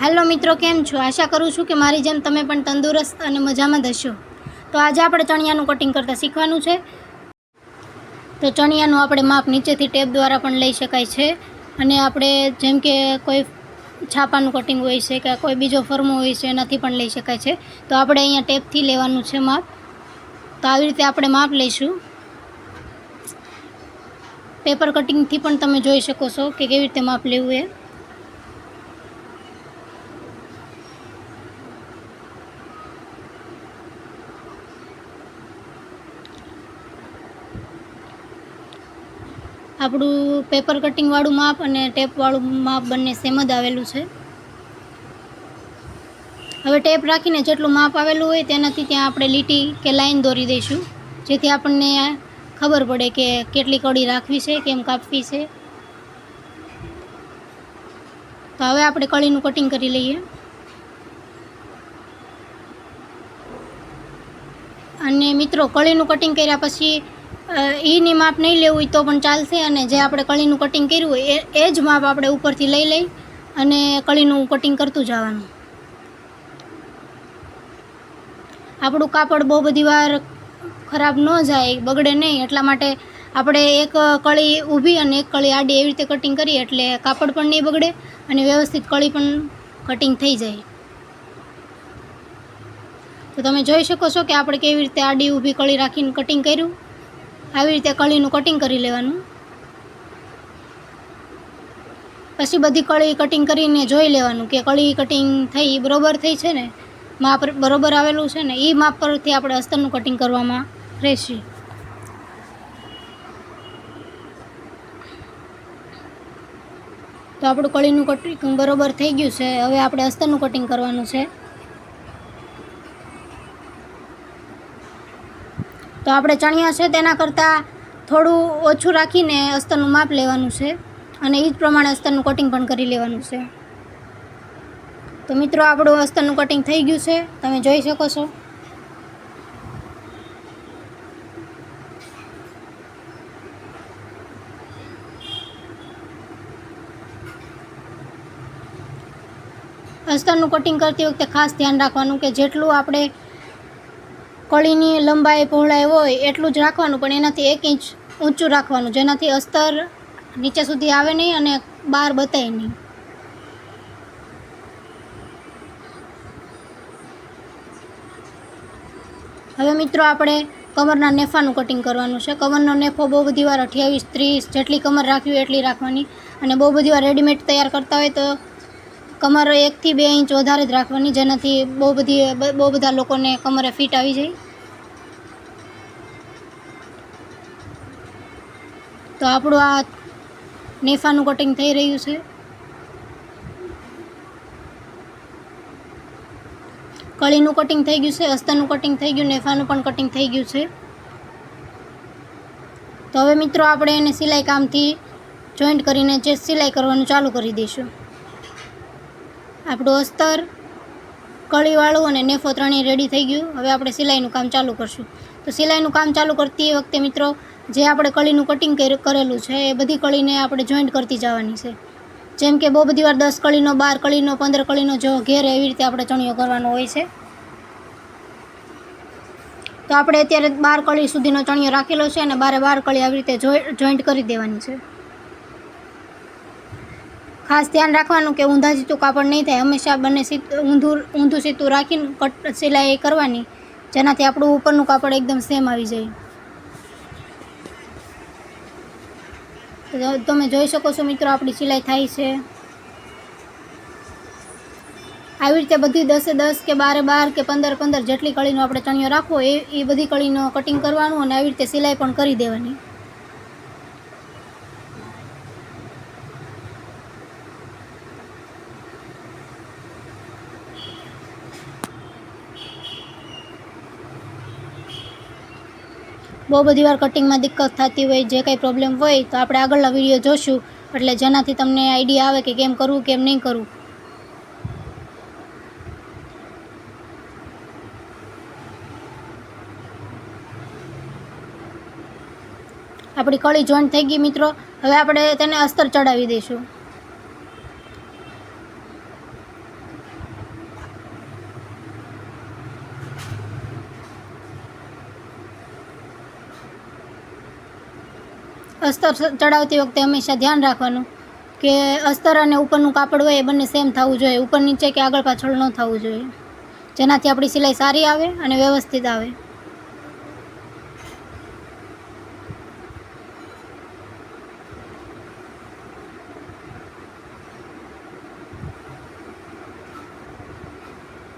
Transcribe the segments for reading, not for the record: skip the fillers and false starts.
Hello મિત્રો, કેમ છો? આશા કરું છું કે મારી જેમ તમે પણ તંદુરસ્ત અને મજામાં જ હશો. તો આજે આપણે ચણિયાનું કટિંગ કરતાં શીખવાનું છે. તો ચણિયાનું આપણે માપ નીચેથી ટેપ દ્વારા પણ લઈ શકાય છે, અને આપણે જેમ કે કોઈ છાપાનું કટિંગ હોય છે કે કોઈ બીજો ફર્મો હોય છે એનાથી પણ લઈ શકાય છે. તો આપણે અહીંયા ટેપથી લેવાનું છે માપ. તો આવી રીતે આપણે માપ લઈશું. પેપર કટિંગથી પણ તમે જોઈ શકો છો કે કેવી રીતે માપ લેવું એ. આપણું પેપર કટિંગવાળું માપ અને ટેપવાળું માપ બંને સેમ જ આવેલું છે. હવે ટેપ રાખીને જેટલું માપ આવેલું હોય તેનાથી ત્યાં આપણે લીટી કે લાઈન દોરી દઈશું, જેથી આપણને ખબર પડે કે કેટલી કડી રાખવી છે, કેમ કાપવી છે. તો હવે આપણે કળીનું કટિંગ કરી લઈએ. અને મિત્રો, કળીનું કટિંગ કર્યા પછી એની માપ નહીં લેવું હોય તો પણ ચાલશે, અને જે આપણે કળીનું કટિંગ કર્યું હોય એ જ માપ આપણે ઉપરથી લઈ અને કળીનું કટિંગ કરતું જવાનું. આપણું કાપડ બહુ બધી વાર ખરાબ ન જાય, બગડે નહીં, એટલા માટે આપણે એક કળી ઊભી અને એક કળી આડી એવી રીતે કટિંગ કરીએ એટલે કાપડ પણ નહીં બગડે અને વ્યવસ્થિત કળી પણ કટિંગ થઈ જાય. તો તમે જોઈ શકો છો કે આપણે કેવી રીતે આડી ઊભી કળી રાખીને કટિંગ કર્યું. આવી રીતે કળીનું કટિંગ કરી લેવાનું. પછી બધી કળી કટિંગ કરીને જોઈ લેવાનું કે કળી કટિંગ થઈ બરોબર થઈ છે ને, માપ બરોબર આવેલું છે ને. એ માપ પરથી આપણે અસ્તરનું કટિંગ કરવામાં રહેશે. તો આપણું કળીનું કટિંગ બરોબર થઈ ગયું છે. હવે આપણે અસ્તરનું કટિંગ કરવાનું છે. તો આપણે ચણિયા છે તેના કરતાં થોડું ઓછું રાખીને અસ્તરનું માપ લેવાનું છે, અને એ જ પ્રમાણે અસ્તરનું કટિંગ પણ કરી લેવાનું છે. તો મિત્રો, આપણું અસ્તરનું કટિંગ થઈ ગયું છે, તમે જોઈ શકો છો. અસ્તરનું કટિંગ કરતી વખતે ખાસ ધ્યાન રાખવાનું કે જેટલું આપણે કળીની લંબાઈ પહોળાઈ હોય એટલું જ રાખવાનું, પણ એનાથી 1 ઇંચ ઊંચું રાખવાનું, જેનાથી અસ્તર નીચે સુધી આવે નહીં અને બહાર બતાય નહીં. હવે મિત્રો, આપણે કમરના નેફાનું કટિંગ કરવાનું છે. કમરનો નેફો બહુ બધી વાર 28-30 જેટલી કમર રાખવી હોય એટલી રાખવાની, અને બહુ બધી વાર રેડીમેડ તૈયાર કરતા હોય તો કમર 1 થી 2 ઇંચ વધારે જ રાખવાની, જેનાથી બહુ બધા લોકોને કમરે ફિટ આવી જાય. તો આપણું આ નેફાનું કટિંગ થઈ રહ્યું છે. કળીનું કટિંગ થઈ ગયું છે, અસ્તરનું કટિંગ થઈ ગયું, નેફાનું પણ કટિંગ થઈ ગયું છે. તો હવે મિત્રો, આપણે એને સિલાઈ કામથી જોઈન્ટ કરીને જે સિલાઈ કરવાનું ચાલુ કરી દઈશું. આપણું અસ્તર, કળીવાળું અને નેફો ત્રણેય રેડી થઈ ગયું. હવે આપણે સિલાઈનું કામ ચાલુ કરશું. તો સિલાઈનું કામ ચાલુ કરતી વખતે મિત્રો, જે આપણે કળીનું કટિંગ કરેલું છે એ બધી કળીને આપણે જોઈન્ટ કરતી જવાની છે. જેમ કે બહુ બધી વાર 10 કળીનો, 12 કળીનો, 15 કળીનો જો ઘેર એવી રીતે આપણે ચણિયો કરવાનો હોય છે. તો આપણે અત્યારે 12 કળી સુધીનો ચણિયો રાખેલો છે, અને 12 કળી આવી રીતે જોઈન્ટ કરી દેવાની છે. ખાસ ધ્યાન રાખવાનું કે ઊંધા સીતું કાપડ નહીં થાય. હંમેશા બંને ઊંધું સીતું રાખીને સિલાઈ કરવાની, જેનાથી આપણું ઉપરનું કાપડ એકદમ સેમ આવી જાય. તો તમે જોઈ શકો છો મિત્રો, આપણી સિલાઈ થાય છે. આવી રીતે બધી 10-10 કે 12-12 કે 15-15 જેટલી કળીનો આપણે ચણિયો રાખવો એ બધી કળીનો કટિંગ કરવાનું, અને આવી રીતે સિલાઈ પણ કરી દેવાની. બહુ બધી વાર કટિંગમાં દિક્કત થતી હોય, જે કંઈ પ્રોબ્લેમ હોય તો આપણે આગળના વિડીયો જોશું, એટલે જેનાથી તમને આઈડિયા આવે કે કેમ કરવું કેમ નહીં કરવું. આપણી કળી જોઈન્ટ થઈ ગઈ મિત્રો. હવે આપણે તેને અસ્તર ચડાવી દઈશું. અસ્તર ચડાવતી વખતે હંમેશા ધ્યાન રાખવાનું કે અસ્તર અને ઉપરનું કાપડ હોય એ બંને સેમ થવું જોઈએ, ઉપર નીચે કે આગળ પાછળ ન થવું જોઈએ, જેનાથી આપણી સિલાઈ સારી આવે અને વ્યવસ્થિત આવે.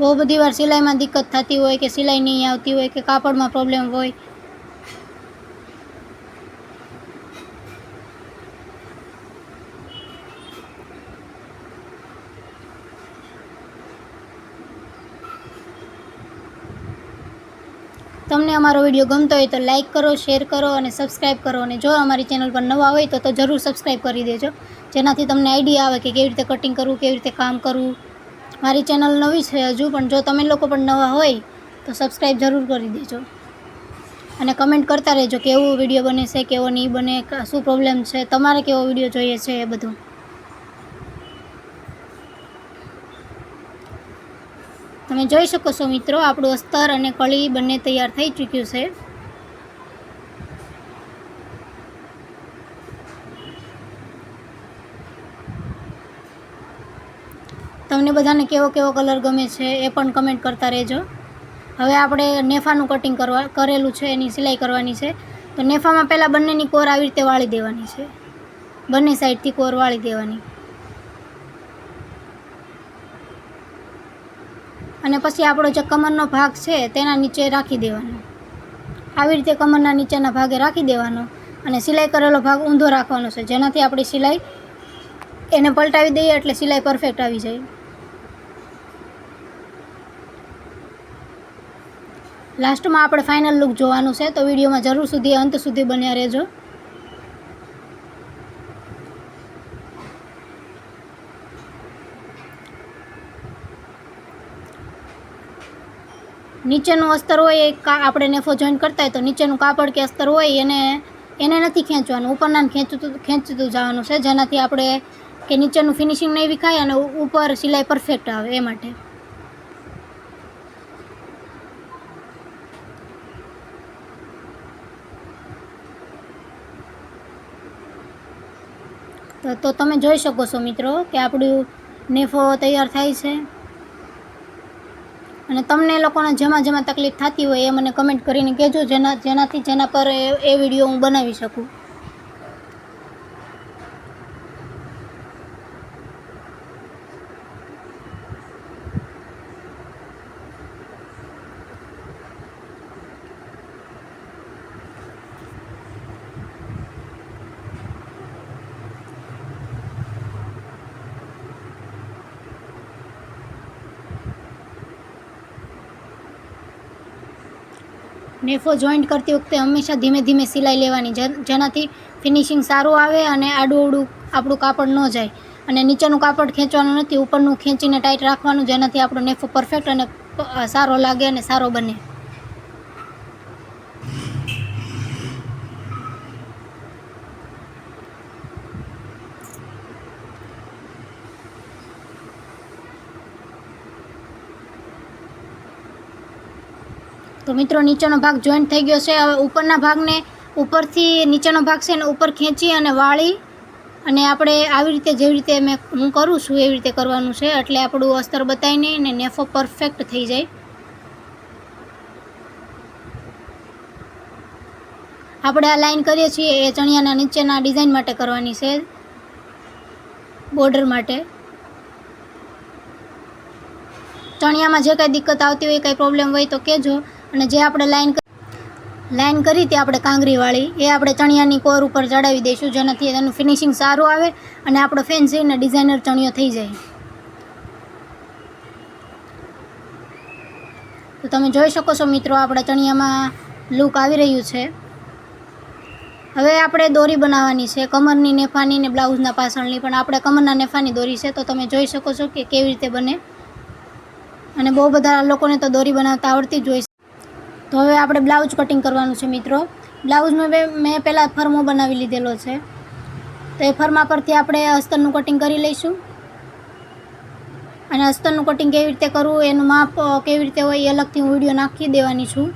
બહુ બધી વાર સિલાઈમાં દિક્કત થતી હોય કે સિલાઈ નહીં આવતી હોય કે કાપડમાં પ્રોબ્લેમ હોય. તમને અમારો વિડીયો ગમતો હોય તો લાઇક કરો, શેર કરો અને સબસ્ક્રાઈબ કરો. અને જો અમારી ચેનલ પર નવા હોય તો જરૂર સબસ્ક્રાઈબ કરી દેજો, જેનાથી તમને આઈડિયા આવે કે કેવી રીતે કટિંગ કરવું, કેવી રીતે કામ કરવું. મારી ચેનલ નવી છે હજુ, પણ જો તમે લોકો પણ નવા હોય તો સબસ્ક્રાઈબ જરૂર કરી દેજો અને કમેન્ટ કરતા રહેજો કેવો વિડીયો બને છે, કેવો નહીં બને, શું પ્રોબ્લેમ છે, તમારે કેવો વિડીયો જોઈએ છે એ બધું. તમે જોઈ શકો છો મિત્રો, આપણું અસ્તર અને કળી બંને તૈયાર થઈ ચૂક્યું છે. તમને બધાને કેવો કેવો કલર ગમે છે એ પણ કમેન્ટ કરતા રહેજો. હવે આપણે નેફાનું કટિંગ કરેલું છે, એની સિલાઈ કરવાની છે. તો નેફામાં પહેલાં બંનેની કોર આવી રીતે વાળી દેવાની છે, બંને સાઈડથી કોર વાળી દેવાની. અને પછી આપણો જે કમરનો ભાગ છે તેના નીચે રાખી દેવાનો. આવી રીતે કમરના નીચેના ભાગે રાખી દેવાનો અને સિલાઈ કરેલો ભાગ ઊંધો રાખવાનો છે, જેનાથી આપણી સિલાઈ એને પલટાવી દઈએ એટલે સિલાઈ પરફેક્ટ આવી જાય. લાસ્ટમાં આપણે ફાઇનલ લુક જોવાનું છે, તો વિડીયોમાં જરૂર અંત સુધી બન્યા રહેજો. નીચેનું અસ્તર હોય એ આપણે નેફો જોઈન્ટ કરતા હોય તો નીચેનું કાપડ કે અસ્તર હોય એને નથી ખેંચવાનું, ઉપરના ખેંચતું જવાનું છે, જેનાથી આપણે કે નીચેનું ફિનિશિંગ નહીં વિખાય અને ઉપર સિલાઈ પરફેક્ટ આવે એ માટે. તો તમે જોઈ શકો છો મિત્રો કે આપણું નેફો તૈયાર થાય છે. અને તમને લોકોને જેમાં તકલીફ થતી હોય એ મને કમેન્ટ કરીને કહેજો, જેના પર એ વિડીયો હું બનાવી શકું. નેફો જોઈન્ટ કરતી વખતે હંમેશા ધીમે ધીમે સિલાઈ લેવાની, જેનાથી ફિનિશિંગ સારું આવે અને આડું આપણું કાપડ ન જાય. અને નીચેનું કાપડ ખેંચવાનું નથી, ઉપરનું ખેંચીને ટાઈટ રાખવાનું, જેનાથી આપણો નેફો પરફેક્ટ અને સારો લાગે અને સારો બને. તો મિત્રો નીચેનો ભાગ જોઈન્ટ થઈ ગયો છે. હવે ઉપરના ભાગને ઉપરથી નીચેનો ભાગ છે ને ઉપર ખેંચી અને વાળી અને આપણે આવી રીતે જેવી રીતે હું કરું છું એવી રીતે કરવાનું છે, એટલે આપણું અસ્તર બતાવી નહીં ને નેફો પરફેક્ટ થઈ જાય. આપણે આ લાઈન કરીએ છીએ એ ચણિયાના નીચેના ડિઝાઇન માટે કરવાની છે, બોર્ડર માટે. ચણિયામાં જે કાંઈ દિક્કત આવતી હોય, કાંઈ પ્રોબ્લેમ હોય તો કહેજો. અને જે આપણે લાઈન કરી હતી આપણે કાંગરીવાળી, એ આપણે ચણિયાની કોર ઉપર ચડાવી દઈશું, જેનાથી એનું ફિનિશિંગ સારું આવે અને આપણો ફેન્સી અને ડિઝાઇનર ચણિયો થઈ જાય. તો તમે જોઈ શકો છો મિત્રો, આપણા ચણિયામાં લુક આવી રહ્યું છે. હવે આપણે દોરી બનાવવાની છે, કમરની નેફાની ને બ્લાઉઝના પાછળની, પણ આપણે કમરના નેફાની દોરી છે. તો તમે જોઈ શકો છો કે કેવી રીતે બને. અને બહુ બધા લોકોને તો દોરી બનાવતા આવડતી જ હોય છે. તો હવે આપણે બ્લાઉઝ કટિંગ કરવાનું છે મિત્રો. બ્લાઉઝમાં મેં પહેલાં ફરમો બનાવી લીધેલો છે, તો એ ફરમા પરથી આપણે અસ્તરનું કટિંગ કરી લઈશું. અને અસ્તરનું કટિંગ કેવી રીતે કરવું, એનું માપ કેવી રીતે હોય એ અલગથી હું વિડીયો નાખી દેવાની છું.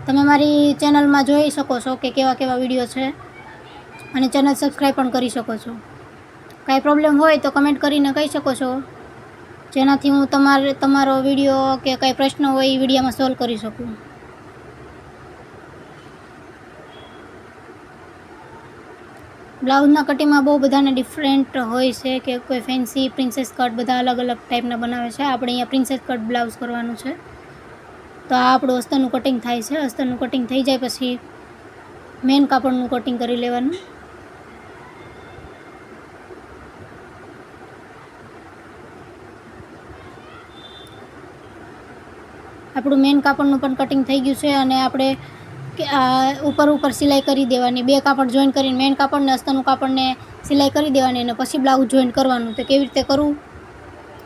તમે મારી ચેનલમાં જોઈ શકો છો કે કેવા કેવા વિડીયો છે, અને ચેનલ સબસ્ક્રાઈબ પણ કરી શકો છો. કાંઈ પ્રોબ્લેમ હોય તો કમેન્ટ કરીને કહી શકો છો, જેનાથી હું તમારો વિડીયો કે કાંઈ પ્રશ્ન હોય એ વિડીયોમાં સોલ્વ કરી શકું. બ્લાઉઝના કટિંગમાં બહુ બધાને ડિફરન્ટ હોય છે, કે કોઈ ફેન્સી પ્રિન્સેસ કટ, બધા અલગ અલગ ટાઈપના બનાવે છે. આપણે અહીંયા પ્રિન્સેસ કટ બ્લાઉઝ કરવાનું છે. તો આ આપણું અસ્તરનું કટિંગ થાય છે. અસ્તરનું કટિંગ થઈ જાય પછી મેન કાપડનું કટિંગ કરી લેવાનું. આપણું મેન કાપડનું પણ કટિંગ થઈ ગયું છે, અને આપણે ઉપર સિલાઈ કરી દેવાની. 2 કાપડ જોઈન કરીને મેન કાપડને અસ્તરનું કાપડને સિલાઈ કરી દેવાની, અને પછી બ્લાઉઝ જોઈન કરવાનું. તો કેવી રીતે કરવું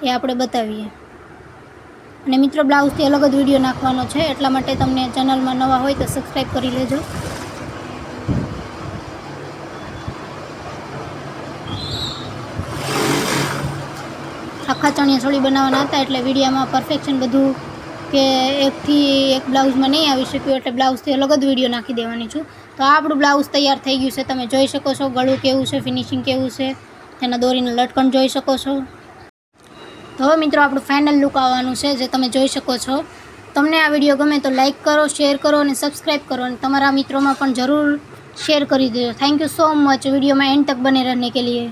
એ આપણે બતાવીએ. અને મિત્રો, બ્લાઉઝથી અલગ જ વિડીયો નાખવાનો છે, એટલા માટે તમને ચેનલમાં નવા હોય તો સબસ્ક્રાઈબ કરી લેજો. આખા ચણિયા ચોળી બનાવવાના હતા, એટલે વિડીયોમાં પરફેક્શન બધું કે એકથી એક બ્લાઉઝમાં નહીં આવી શક્યું, એટલે બ્લાઉઝથી અલગ જ વિડીયો નાખી દેવાની છું. તો આ આપણું બ્લાઉઝ તૈયાર થઈ ગયું છે. તમે જોઈ શકો છો ગળું કેવું છે, ફિનિશિંગ કેવું છે, તેના દોરીનું લટકણ જોઈ શકો છો. તો હવે મિત્રો, આપણું ફાઇનલ લુક આવવાનું છે, જે તમે જોઈ શકો છો. તમને આ વિડીયો ગમે તો લાઇક કરો, શેર કરો અને સબસ્ક્રાઈબ કરો, અને તમારા મિત્રોમાં પણ જરૂર શેર કરી દેજો. થેન્ક યુ સો મચ વિડીયોમાં એન્ડ તક બને રહેને કે લીએ.